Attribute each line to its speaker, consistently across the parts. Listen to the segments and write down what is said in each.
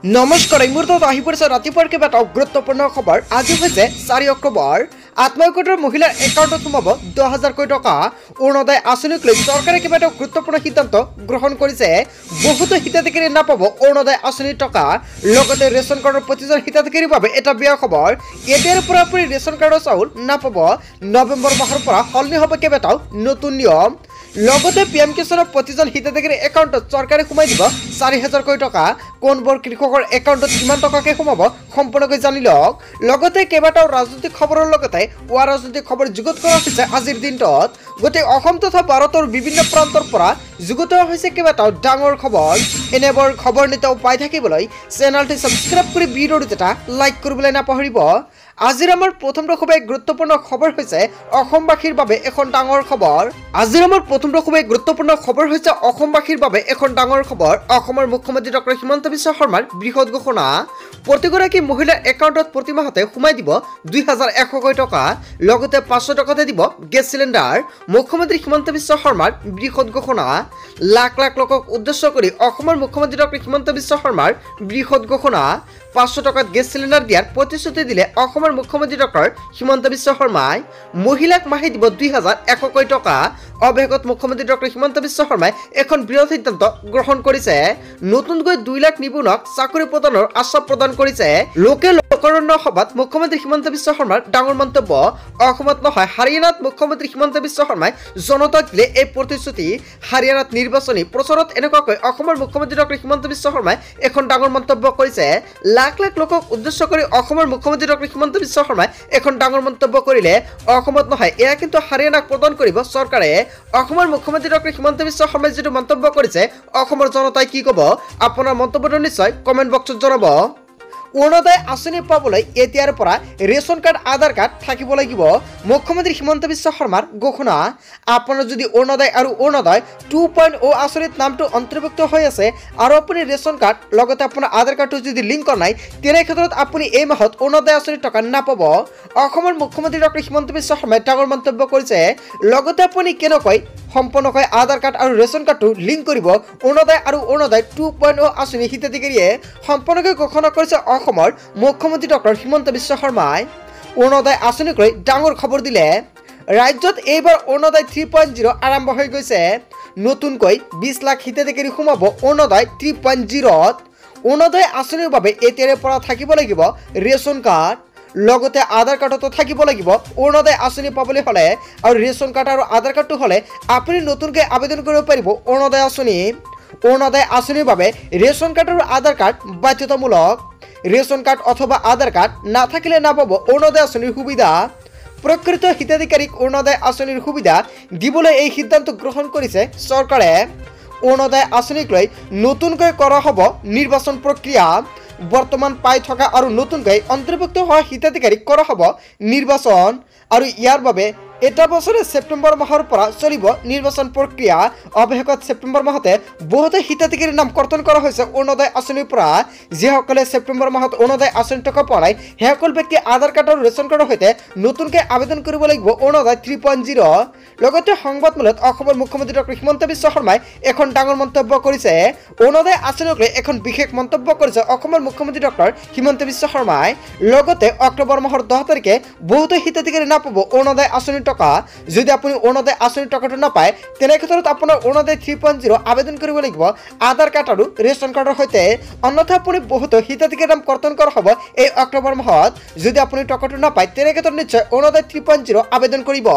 Speaker 1: নমস্কাৰ এই মুহূৰ্তত আহি পৰিছে ৰাতিপুৱাৰ কেইবাটাও গুৰুত্বপূৰ্ণ খবৰ। আজি হৈছে 4 অক্টোবৰ। আত্মসহায়ক মহিলাৰ একাউণ্টত সোমাব 10,000 কোটি টকা। অৰুণোদয় আঁচনিক লৈ চৰকাৰে কেইবাটাও গুৰুত্বপূৰ্ণ সিদ্ধান্ত গ্ৰহণ কৰিছে। বহুতো হিতাধিকাৰী নাপাব অৰুণোদয় আঁচনিৰ টকা। লগতে ৰেচন কাৰ্ডৰ প্ৰতিজন হিতাধিকাৰীৰ বাবে এটা বেয়া খবৰ। এতিয়াৰ পৰা আপুনি ৰেচন কাৰ্ডৰ চাউল নাপাব। নৱেম্বৰ মাহৰ পৰা সলনি হ'ব কেইবাটাও নতুন নিয়ম। লগতে পিএম কিষাণৰ প্ৰতিজন হিতাধিকাৰী একাউণ্টত চৰকাৰে সোমাই দিব 4,000 কোটি টকা। কোনবোৰ কৃষকৰ একাউণ্টত কিমান টকাকৈ সোমাব সম্পূৰ্ণকৈ জানি লওক। লগতে কেইবাটাও ৰাজনৈতিক খবৰৰ লগতে ৰাজনৈতিক খবৰ যুগুত কৰা হৈছে আজিৰ দিনটোত। গোটেই অসম তথা ভাৰতৰ বিভিন্ন প্ৰান্তৰ পৰা যুগুত হৈছে কেইবাটাও ডাঙৰ খবৰ। এনেবোৰ খবৰ নিতৌ পাই থাকিবলৈ চেনেলটি ছাবস্ক্ৰাইব কৰি ভিডিঅ'টো এটা লাইক কৰিবলৈ নাপাহৰিব। আজিৰ আমাৰ প্ৰথমটো খুবেই গুৰুত্বপূৰ্ণ খবৰ হৈছে অসমবাসীৰ বাবে এখন ডাঙৰ খবৰ। আজিৰ আমাৰ প্ৰথমটো খুবেই গুৰুত্বপূৰ্ণ খবৰ হৈছে অসমবাসীৰ বাবে এখন ডাঙৰ খবৰ। অসমৰ মুখ্যমন্ত্ৰী ডক্টৰ হিমন্ত বিশ্ব শৰ্মাৰ বৃহৎ ঘোষণা। প্ৰতিগৰাকী মহিলাৰ একাউণ্টত প্ৰতি মাহতে সোমাই দিব 2,100 কোটি টকা। লগতে 500 টকাতে দিব গেছ চিলিণ্ডাৰ। মুখ্যমন্ত্ৰী হিমন্ত বিশ্ব শৰ্মাৰ বৃহৎ ঘোষণা। লাখ লাখ লোকক উদ্দেশ্য কৰি অসমৰ মুখ্যমন্ত্ৰী ডক্টৰ হিমন্ত বিশ্ব শৰ্মাৰ বৃহৎ ঘোষণা। 500 টকাত গেছ চিলিণ্ডাৰ দিয়াৰ প্ৰতিশ্ৰুতি দিলে অসমৰ মুখ্যমন্ত্ৰী ডক্টৰ হিমন্ত বিশ্ব শৰ্মাই। মহিলাক মাহে দিব 2,100 কোটি টকা। অৱশেষত মুখ্যমন্ত্ৰী ডক্টৰ হিমন্ত বিশ্ব শৰ্মাই এখন বৃহৎ সিদ্ধান্ত গ্ৰহণ কৰিছে। নতুনকৈ 2 লাখ নিবনুৱাক চাকৰি প্ৰদানৰ আশ্বাস প্ৰদান কৰিছে। লোকে লোকাৰণ্য সভাত মুখ্যমন্ত্ৰী হিমন্ত বিশ্ব শৰ্মাৰ ডাঙৰ মন্তব্য। অসমত নহয় হাৰিয়ানাত মুখ্যমন্ত্ৰী হিমন্ত বিশ্ব শৰ্মাই জনতাক দিলে এই প্ৰতিশ্ৰুতি। হাৰিয়ানাত নিৰ্বাচনী প্ৰচাৰত এনেকুৱাকৈ অসমৰ মুখ্যমন্ত্ৰী ডক্টৰ হিমন্ত বিশ্ব শৰ্মাই এখন ডাঙৰ মন্তব্য কৰিছে। লাখ লাখ লোকক উদ্দেশ্য কৰি অসমৰ মুখ্যমন্ত্ৰী ডক্টৰ হিমন্ত বিশ্ব শৰ্মাই এখন ডাঙৰ মন্তব্য কৰিলে। অসমত নহয় এয়া কিন্তু হাৰিয়ানাক প্ৰদান কৰিব চৰকাৰে। অসমৰ মুখ্যমন্ত্ৰী ডক্টৰ হিমন্ত বিশ্ব শৰ্মাই যিটো মন্তব্য কৰিছে অসমৰ জনতাই কি ক'ব আপোনাৰ মন্তব্যটো নিশ্চয় কমেণ্ট বক্সত জনাব। অৰুণোদয় আঁচনি পাবলৈ এতিয়াৰ পৰা ৰেচন কাৰ্ড আধাৰ কাৰ্ড থাকিব লাগিব। মুখ্যমন্ত্ৰী হিমন্ত বিশ্ব শৰ্মাৰ ঘোষণা। আপোনাৰ যদি অৰুণোদয় আৰু অৰুণোদয় 2.0 আঁচনিত নামটো অন্তৰ্ভুক্ত হৈ আছে আৰু আপুনি ৰেচন কাৰ্ড লগতে আপোনাৰ আধাৰ কাৰ্ডটো যদি লিংক কৰা নাই তেনে ক্ষেত্ৰত আপুনি এই মাহত অৰুণোদয় আঁচনিৰ টকা নাপাব। অসমৰ মুখ্যমন্ত্ৰী ডক্টৰ হিমন্ত বিশ্ব শৰ্মাই ডাঙৰ মন্তব্য কৰিছে। লগতে আপুনি কেনেকৈ সম্পূৰ্ণকৈ আধাৰ কাৰ্ড আৰু ৰেচন কাৰ্ডটো লিংক কৰিব অৰুণোদয় আৰু অৰুণোদয় 2.0 আঁচনি হিতাধিকাৰীয়ে সম্পূৰ্ণকৈ ঘোষণা কৰিছে অসমৰ মুখ্যমন্ত্ৰী ডক্টৰ হিমন্ত বিশ্ব শৰ্মাই। অৰুণোদয় আঁচনিক লৈ ডাঙৰ খবৰ দিলে। ৰাজ্যত এইবাৰ অৰুণোদয় 3.0 আৰম্ভ হৈ গৈছে। নতুনকৈ 20 লাখ হিতাধিকাৰী সোমাব অৰুণোদয় 3.0ত। অৰুণোদয় আঁচনিৰ বাবে এতিয়াৰে পৰা থাকিব লাগিব ৰেচন কাৰ্ড। লগতে আধাৰ কাৰ্ডতো থাকিব লাগিব অৰুণোদয় আঁচনি পাবলৈ হ'লে। আৰু ৰেচন কাৰ্ড আৰু আধাৰ কাৰ্ডটো হ'লে আপুনি নতুনকৈ আবেদন কৰিব পাৰিব অৰুণোদয় আঁচনি। অৰুণোদয় আঁচনিৰ বাবে ৰেচন কাৰ্ড আৰু আধাৰ কাৰ্ড বাধ্যতামূলক। ৰেচন কাৰ্ড অথবা আধাৰ কাৰ্ড নাথাকিলে নাপাব অৰুণোদয় আঁচনিৰ সুবিধা। প্ৰকৃত হিতাধিকাৰীক অৰুণোদয় আঁচনিৰ সুবিধা দিবলৈ এই সিদ্ধান্ত গ্ৰহণ কৰিছে চৰকাৰে। অৰুণোদয় আঁচনিক লৈ নতুনকৈ কৰা হ'ব নিৰ্বাচন প্ৰক্ৰিয়া। বৰ্তমান পাই থকা আৰু নতুনকৈ অন্তৰ্ভুক্ত হোৱা হিতাধিকাৰীক কৰা হ'ব নিৰ্বাচন। আৰু ইয়াৰ বাবে এটা বছৰে ছেপ্টেম্বৰ মাহৰ পৰা চলিব নিৰ্বাচন প্ৰক্ৰিয়া। অৱশেষত ছেপ্টেম্বৰ মাহতে বহুতো হিতাধিকাৰীৰ নাম কৰ্তন কৰা হৈছে অৰুণোদয় আঁচনিৰ পৰা। যিসকলে ছেপ্টেম্বৰ মাহত অৰুণোদয় আঁচনিৰ টকা পোৱা নাই সেইসকল ব্যক্তি আধাৰ কাৰ্ড আৰু ৰেচন কাৰ্ডৰ সৈতে নতুনকৈ আবেদন কৰিব লাগিব অৰুণোদয় 3.0। লগতে সংবাদমেলত অসমৰ মুখ্যমন্ত্ৰী ডক্টৰ হিমন্ত বিশ্ব শৰ্মাই এখন ডাঙৰ মন্তব্য কৰিছে। অৰুণোদয় আঁচনিক লৈ এখন বিশেষ মন্তব্য কৰিছে অসমৰ মুখ্যমন্ত্ৰী ডক্টৰ হিমন্ত বিশ্ব শৰ্মাই। লগতে অক্টোবৰ মাহৰ 10 তাৰিখে বহুতো হিতাধিকাৰী নাপাব অৰুণোদয় আঁচনিৰ টকা। যদি আপুনি অৰুণোদয় আঁচনিৰ টকাটো নাপায় তেনে ক্ষেত্ৰত আপোনাৰ অৰুণোদয় 3.0 আবেদন কৰিব লাগিব আধাৰ কাৰ্ড আৰু ৰেচন কাৰ্ডৰ সৈতে। অন্যথা আপুনি বহুতো হিতাধিকাৰীৰ নাম কৰ্তন কৰা হ'ব এই অক্টোবৰ মাহত। যদি আপুনি টকাটো নাপায় তেনে ক্ষেত্ৰত নিশ্চয় অৰুণোদয় 3.0 আবেদন কৰিব।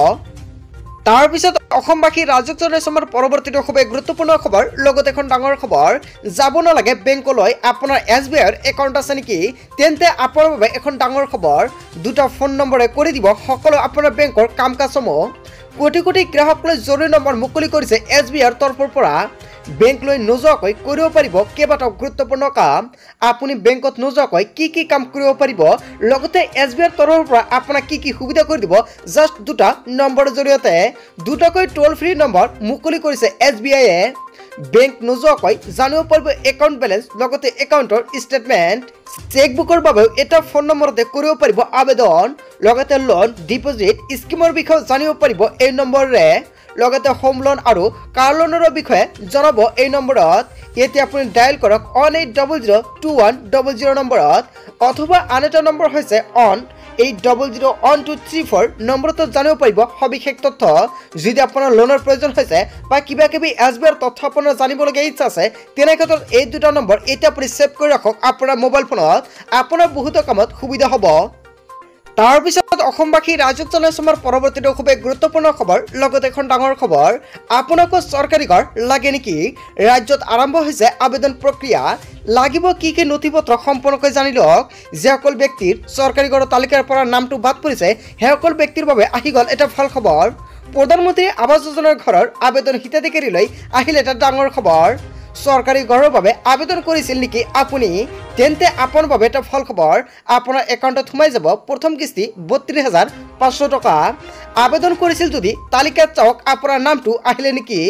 Speaker 1: তাৰপিছত অসমবাসী ৰাজকীয় ৰেচমৰ পৰৱৰ্তীটো খুবেই গুৰুত্বপূৰ্ণ খবৰ। লগতে এখন ডাঙৰ খবৰ। যাব নালাগে বেংকলৈ। আপোনাৰ SBIৰ একাউণ্ট আছে নেকি তেন্তে আপোনাৰ বাবে এখন ডাঙৰ খবৰ। 2টা ফোন নম্বৰে কৰি দিব সকলো আপোনাৰ বেংকৰ কাম কাজসমূহ। কোটি কোটি গ্ৰাহকলৈ জৰুৰী নম্বৰ মুকলি কৰিছে SBIৰ তৰফৰ পৰা। বেংকলৈ নোযোৱাকৈ কৰিব পাৰিব কেইবাটাও গুৰুত্বপূৰ্ণ কাম। আপুনি বেংকত নোযোৱাকৈ কি কাম কৰিব পাৰিব লগতে SBIৰ তৰফৰ পৰা আপোনাক কি সুবিধা কৰি দিব জাষ্ট 2টা নম্বৰৰ জৰিয়তে। 2টাকৈ টোল ফ্ৰী নম্বৰ মুকলি কৰিছে SBIয়ে। বেংক নোযোৱাকৈ জানিব পাৰিব একাউণ্ট বেলেঞ্চ লগতে একাউণ্টৰ ষ্টেটমেণ্ট। চেকবুকৰ বাবেও এটা ফোন নম্বৰতে কৰিব পাৰিব আবেদন। লগতে লোন ডিপজিট স্কিমৰ বিষয়ে জানিব পাৰিব এই নম্বৰেৰে। লগতে হোম লোন আৰু কাৰ লোনৰ বিষয়ে জনাব এই নম্বৰত। এতিয়া আপুনি ডায়েল কৰক 18002100 নম্বৰত অথবা আন এটা নম্বৰ হৈছে 18001234 নম্বৰত জানিব পাৰিব সবিশেষ তথ্য। যদি আপোনাৰ লোনৰ প্ৰয়োজন হৈছে বা কিবা কিবি SBIৰ তথ্য আপোনাৰ জানিবলগীয়া ইচ্ছা আছে তেনে ক্ষেত্ৰত এই দুটা নম্বৰ এতিয়া আপুনি ছেভ কৰি ৰাখক আপোনাৰ মোবাইল ফোনত, আপোনাৰ বহুতো কামত সুবিধা হ'ব। তাৰ পিছত অসমবাসী ৰাইজক জনাইছো আমাৰ পৰৱৰ্তী খুবেই গুৰুত্বপূৰ্ণ খবৰ, লগতে এখন ডাঙৰ খবৰ। আপোনাকো চৰকাৰী ঘৰ লাগে নেকি? ৰাজ্যত আৰম্ভ হৈছে আবেদন প্ৰক্ৰিয়া। লাগিব কি কি নথিপত্ৰ সম্পূৰ্ণকৈ জানি লওক। যিসকল ব্যক্তিৰ চৰকাৰী ঘৰৰ তালিকাৰ পৰা নামটো বাদ পৰিছে সেইসকল ব্যক্তিৰ বাবে আহি গ'ল এটা ভাল খবৰ। প্ৰধানমন্ত্ৰী আৱাস যোজনাৰ ঘৰৰ আবেদন হিতাধিকাৰীলৈ আহিল এটা ডাঙৰ খবৰ। চৰকাৰী ঘৰৰ বাবে আবেদন কৰিছিল নেকি আপুনি? তেন্তে আপোনাৰ বাবে এটা ভাল খবৰ। আপোনাৰ একাউণ্টত সোমাই যাব প্ৰথম কিস্তি 32,500 টকা। আবেদন কৰিছিল যদি তালিকাত চাওক আপোনাৰ নামটো আহিলে নেকি?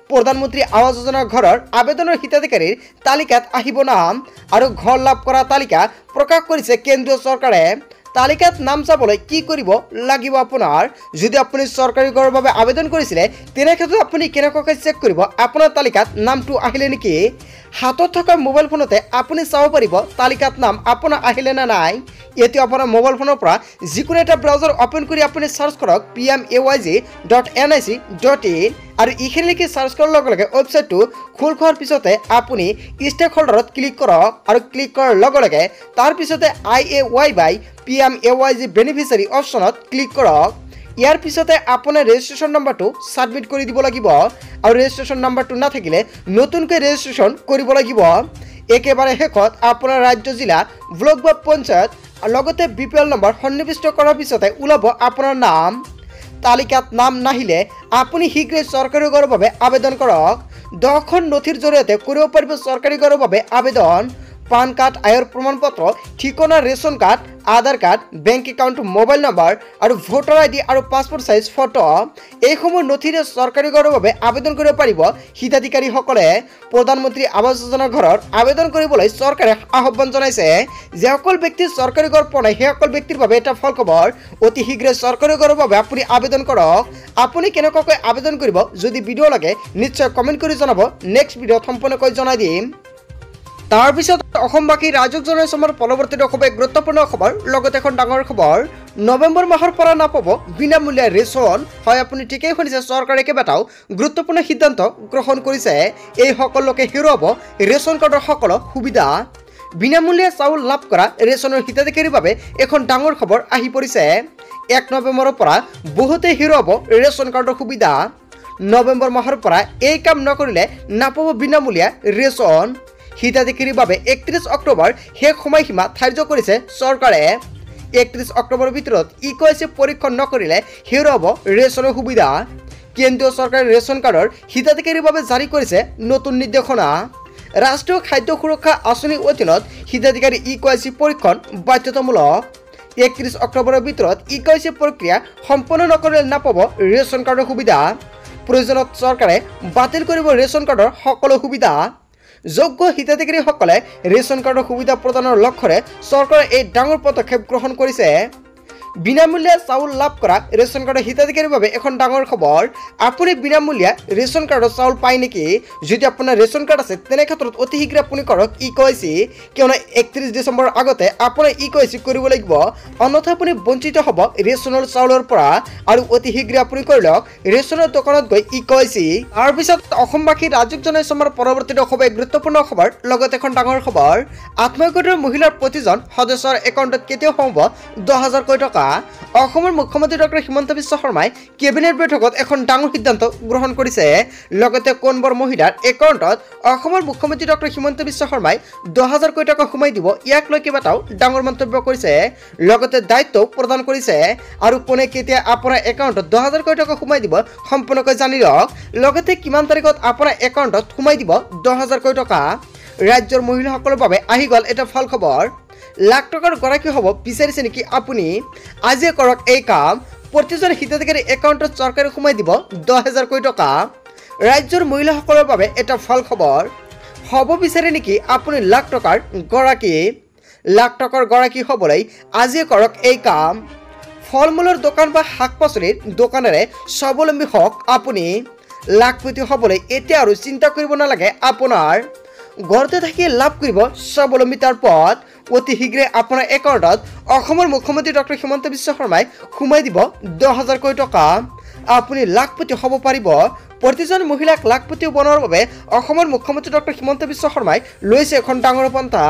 Speaker 1: প্ৰধানমন্ত্ৰী আৱাস যোজনাৰ ঘৰৰ আবেদনৰ হিতাধিকাৰীৰ তালিকাত আহিব নাম আৰু ঘৰ লাভ কৰা তালিকা প্ৰকাশ কৰিছে কেন্দ্ৰীয় চৰকাৰে। তালিকাত নাম চাবলৈ কি কৰিব লাগিব আপোনাৰ? যদি আপুনি চৰকাৰী ঘৰৰ বাবে আবেদন কৰিছিলে তেনে ক্ষেত্ৰত আপুনি কেনেকৈ চেক কৰিব আপোনাৰ তালিকাত নামটো আহিলে নেকি? হাতত থকা মোবাইল ফোনতে আপুনি চাব পাৰিব তালিকাত নাম আপোনাৰ আহিলে না নাই। এতিয়া আপোনাৰ মোবাইল ফোনৰ পৰা যিকোনো এটা ব্ৰাউজাৰ অপেন কৰি আপুনি সাৰ্চ কৰক pmayg.nic.in আৰু এইখিনিলৈকে সাৰ্চ কৰাৰ লগে লগে ৱেবছাইটটো খোল খোৱাৰ পিছতে আপুনি ষ্টেক হোল্ডাৰত ক্লিক কৰক আৰু ক্লিক কৰাৰ লগে লগে তাৰ পিছতে IAY বাই PMAYG বেনিফিচিয়াৰী অপশ্যনত ক্লিক কৰক। ইয়াৰ পিছতে আপোনাৰ ৰেজিষ্ট্ৰেশ্যন নম্বৰটো সাবমিট কৰি দিব লাগিব আৰু ৰেজিষ্ট্ৰেশ্যন নম্বৰটো নাথাকিলে নতুনকৈ ৰেজিষ্ট্ৰেশ্যন কৰিব লাগিব। একেবাৰে শেষত আপোনাৰ ৰাজ্য জিলা ব্লক বা পঞ্চায়ত লগতে BPL নম্বৰ সন্নিৱিষ্ট কৰাৰ পিছতে ওলাব আপোনাৰ নাম। তালিকাত নাম নাহিলে আপুনি শীঘ্ৰে চৰকাৰী ঘৰৰ বাবে আবেদন কৰক। 10খন নথিৰ জৰিয়তে কৰিব পাৰিব চৰকাৰী ঘৰৰ বাবে আবেদন। পান কাৰ্ড, আয়ৰ প্ৰমাণপত্ৰ, ঠিকনা, ration card, Aadhaar card, bank account, mobile number আৰু ভোটাৰ ID আৰু পাছপোৰ্ট সাইজ ফটো এইসমূহ নথিৰে চৰকাৰী ঘৰৰ বাবে আবেদন কৰিব পাৰিব হিতাধিকাৰীসকলে। প্ৰধানমন্ত্ৰী আৱাস যোজনাৰ ঘৰৰ আবেদন কৰিবলৈ চৰকাৰে আহ্বান জনাইছে। যিসকল ব্যক্তিৰ চৰকাৰী ঘৰ পোৱা নাই সেইসকল ব্যক্তিৰ বাবে এটা ভাল খবৰ। অতি শীঘ্ৰে চৰকাৰী ঘৰৰ বাবে আপুনি আবেদন কৰক। আপুনি কেনেকৈ আবেদন কৰিব যদি ভিডিঅ' লাগে নিশ্চয় কমেণ্ট কৰি জনাব, নেক্সট ভিডিঅ'ত সম্পূৰ্ণকৈ জনাই দিম। তাৰপিছত অসমবাসী ৰাইজক জনাইছো আমাৰ পৰৱৰ্তী খুবেই গুৰুত্বপূৰ্ণ খবৰ, লগতে এখন ডাঙৰ খবৰ। নৱেম্বৰ মাহৰ পৰা নাপাব বিনামূলীয়া ৰেচন। হয়, আপুনি ঠিকেই শুনিছে, চৰকাৰে কেইবাটাও গুৰুত্বপূৰ্ণ সিদ্ধান্ত গ্ৰহণ কৰিছে। এই সকলোকে হেৰুৱাব ৰেচন কাৰ্ডৰ সকলো সুবিধা। বিনামূলীয়া চাউল লাভ কৰা ৰেচনৰ হিতাধিকাৰীৰ বাবে এখন ডাঙৰ খবৰ আহি পৰিছে। 1 নৱেম্বৰৰ পৰা বহুতে হেৰুৱাব ৰেচন কাৰ্ডৰ সুবিধা। নৱেম্বৰ মাহৰ পৰা এই কাম নকৰিলে নাপাব বিনামূলীয়া ৰেচন। হিতাধিকাৰীৰ বাবে 31 অক্টোবৰ শেষ সময়সীমা ধাৰ্য কৰিছে চৰকাৰে। 31 অক্টোবৰৰ ভিতৰত EKYC পৰীক্ষণ নকৰিলে হেৰুৱাব ৰেচনৰ সুবিধা। কেন্দ্ৰীয় চৰকাৰে ৰেচন কাৰ্ডৰ হিতাধিকাৰীৰ বাবে জাৰি কৰিছে নতুন নিৰ্দেশনা। ৰাষ্ট্ৰীয় খাদ্য সুৰক্ষা আঁচনিৰ অধীনত হিতাধিকাৰী EKYC পৰীক্ষণ বাধ্যতামূলক। 31 অক্টোবৰৰ ভিতৰত EKYC প্ৰক্ৰিয়া সম্পন্ন নকৰিলে নাপাব ৰেচন কাৰ্ডৰ সুবিধা। প্ৰয়োজনত চৰকাৰে বাতিল কৰিব ৰেচন কাৰ্ডৰ সকলো সুবিধা। যোগ্য হিতাধিকাৰীসকলে ৰেচন কাৰ্ডৰ সুবিধা প্ৰদানৰ লক্ষ্যৰে চৰকাৰে এই ডাঙৰ পদক্ষেপ গ্ৰহণ কৰিছে। বিনামূলীয়া চাউল লাভ কৰা ৰেচন কাৰ্ডৰ হিতাধিকাৰীৰ বাবে এখন ডাঙৰ খবৰ। আপুনি বিনামূলীয়া ৰেচন কাৰ্ডৰ চাউল পায় নেকি? যদি আপোনাৰ ৰেচন কাৰ্ড আছে তেনে ক্ষেত্ৰত অতি শীঘ্ৰে আপুনি কৰক EKYC, কিয়নো 31 ডিচেম্বৰৰ আগতে আপোনাৰ EKYC কৰিব লাগিব, অন্যথা আপুনি বঞ্চিত হ'ব ৰেচনৰ চাউলৰ পৰা। আৰু অতি শীঘ্ৰে আপুনি কৰি লওক ৰেচনৰ দোকানত গৈ EKYC। তাৰপিছত অসমবাসী ৰাইজক জনাইছো আমাৰ পৰৱৰ্তী খুবেই গুৰুত্বপূৰ্ণ খবৰ, লগতে এখন ডাঙৰ খবৰ। আত্মসহায়ক মহিলাৰ প্ৰতিজন সদস্যৰ একাউণ্টত কেতিয়াও সোমাব 10,000 টকা। অসমৰ মুখ্যমন্ত্ৰী ডক্টৰ হিমন্ত বিশ্ব শৰ্মাই কেবিনেট বৈঠকত এখন ডাঙৰ সিদ্ধান্ত গ্ৰহণ কৰিছে। লগতে কোনবোৰ মহিলাৰ একাউণ্টত অসমৰ মুখ্যমন্ত্ৰী ডক্টৰ হিমন্ত বিশ্ব শৰ্মাই 10,000 টকা সোমাই দিব, ইয়াক লৈ কেইবাটাও ডাঙৰ মন্তব্য কৰিছে, লগতে দায়িত্ব প্ৰদান কৰিছে। আৰু কোনে কেতিয়া আপোনাৰ একাউণ্টত 10,000 টকা সোমাই দিব সম্পূৰ্ণকৈ জানি লওক। লগতে কিমান তাৰিখত আপোনাৰ একাউণ্টত সোমাই দিব 10,000 টকা। ৰাজ্যৰ মহিলাসকলৰ বাবে আহি গ'ল এটা ভাল খবৰ। লাখ টকাৰ গৰাকী হ'ব বিচাৰিছে নেকি আপুনি? আজিয়ে কৰক এই কাম। প্ৰতিজন হিতাধিকাৰী একাউণ্টত চৰকাৰে সোমাই দিব 10,000 টকা। ৰাজ্যৰ মহিলাসকলৰ বাবে এটা ভাল খবৰ। হ'ব বিচাৰে নেকি আপুনি লাখ টকাৰ গৰাকী? লাখ টকাৰ গৰাকী হ'বলৈ আজিয়ে কৰক এই কাম। ফল মূলৰ দোকান বা শাক পাচলিৰ দোকানেৰে স্বাৱলম্বী হওক আপুনি। লাখপতি হ'বলৈ এতিয়া আৰু চিন্তা কৰিব নালাগে আপোনাৰ। ঘৰতে থাকি লাভ কৰিব স্বাৱলম্বিতাৰ পথ অতি শীঘ্ৰে আপোনাৰ একাউণ্টত অসমৰ মুখ্যমন্ত্ৰী ডক্টৰ হিমন্ত বিশ্ব শৰ্মাই সোমাই দিব 10,000 কোটি টকা আপুনি লাখপতি হ'ব পাৰিব প্ৰতিজন মহিলাক লাখপতি বনোৱাৰ বাবে অসমৰ মুখ্যমন্ত্ৰী ডক্টৰ হিমন্ত বিশ্ব শৰ্মাই লৈছে এখন ডাঙৰ পন্থা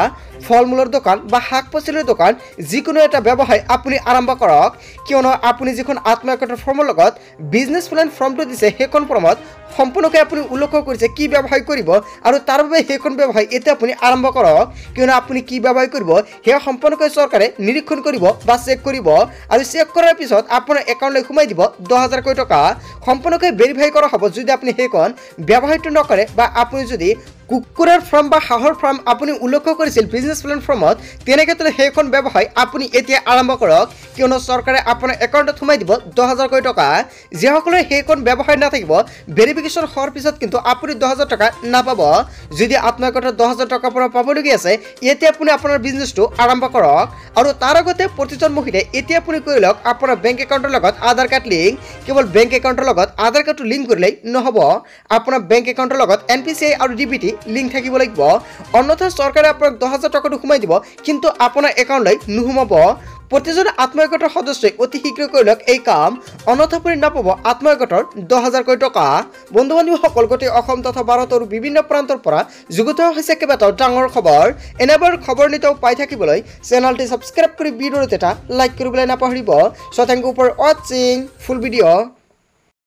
Speaker 1: ফল মূলৰ দোকান বা শাক পাচলিৰ দোকান যিকোনো এটা ব্যৱসায় আপুনি আৰম্ভ কৰক কিয়নো আপুনি যিখন আত্মসহায়ক ফৰ্মৰ লগত বিজনেছ প্লেন ফৰ্মটো দিছে সেইখন ফৰ্মত সম্পূৰ্ণকৈ আপুনি উল্লেখ কৰিছে কি ব্যৱসায় কৰিব আৰু তাৰ বাবে সেইখন ব্যৱসায় এতিয়া আপুনি আৰম্ভ কৰক কিয়নো আপুনি কি ব্যৱসায় কৰিব সেয়া সম্পূৰ্ণকৈ চৰকাৰে নিৰীক্ষণ কৰিব বা চেক কৰিব আৰু চেক কৰাৰ পিছত আপোনাৰ একাউণ্টলৈ সোমাই দিব 10,000 কোটি টকা সম্পূৰ্ণকৈ ভেৰিফাই কৰা হ'ব যদি আপুনি সেইখন ব্যৱসায়টো নকৰে বা আপুনি যদি কুকুৰাৰ ফাৰ্ম বা হাঁহৰ ফাৰ্ম আপুনি উল্লেখ কৰিছিল বিজনেছ প্লেন ফৰ্মত তেনেক্ষেত্ৰত সেইখন ব্যৱসায় আপুনি এতিয়া আৰম্ভ কৰক কিয়নো চৰকাৰে আপোনাৰ একাউণ্টত সোমাই দিব 10,000 কোটি টকা যিসকলৰ সেইখন ব্যৱসায় নাথাকিব ভেৰিফিকেশ্যন হোৱাৰ পিছত কিন্তু আপুনি 10,000 টকা নাপাব যদি আত্মসহায়ক 10,000 টকা পৰা পাবলগীয়া আছে এতিয়া আপুনি আপোনাৰ বিজনেছটো আৰম্ভ কৰক আৰু তাৰ আগতে প্ৰতিজন মহিলাই এতিয়া আপুনি কৰি লওক আপোনাৰ বেংক একাউণ্টৰ লগত আধাৰ কাৰ্ড লিংক কেৱল বেংক একাউণ্টৰ লগত আধাৰ কাৰ্ডটো লিংক কৰিলেই নহ'ব আপোনাৰ বেংক একাউণ্টৰ লগত NPCI আৰু DBT লিংক থাকিব লাগিব অন্যথা চৰকাৰে আপোনাক 10,000 টকাটো সোমাই দিব কিন্তু আপোনাৰ একাউণ্টলৈ নোসোমাব প্ৰতিজন আত্মসহায়ক সদস্যই অতি শীঘ্ৰে কৰি লওক এই কাম অন্যথা আপুনি নাপাব আত্মসহায়কৰ 10,000 কোটি টকা বন্ধু বান্ধৱীসকল গোটেই অসম তথা ভাৰতৰ বিভিন্ন প্ৰান্তৰ পৰা যুগুত হৈছে কেইবাটাও ডাঙৰ খবৰ এনেবোৰ খবৰ নিতৌ পাই থাকিবলৈ চেনেলটি ছাবস্ক্ৰাইব কৰি ভিডিঅ'টো এটা লাইক কৰিবলৈ নাপাহৰিব সো থেংক ইউ ফৰ ৱাচিং ফুল ভিডিঅ'